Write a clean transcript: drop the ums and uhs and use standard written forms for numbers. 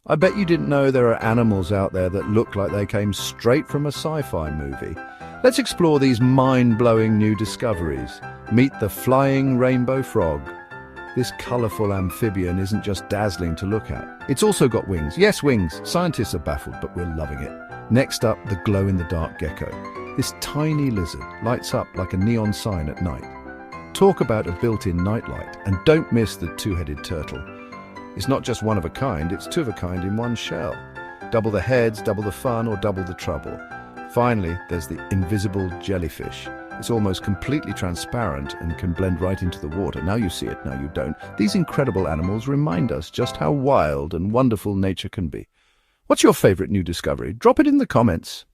I bet you didn't know there are animals out there that look like they came straight from a sci-fi movie. Let's explore these mind-blowing new discoveries. Meet the flying rainbow frog. This colourful amphibian isn't just dazzling to look at. It's also got wings. Yes, wings. Scientists are baffled, but we're loving it. Next up, the glow-in-the-dark gecko. This tiny lizard lights up like a neon sign at night. Talk about a built-in nightlight. And don't miss the two-headed turtle. It's not just one of a kind, it's two of a kind in one shell. Double the heads, double the fun, or double the trouble. Finally, there's the invisible jellyfish. It's almost completely transparent and can blend right into the water. Now you see it, now you don't. These incredible animals remind us just how wild and wonderful nature can be. What's your favorite new discovery? Drop it in the comments.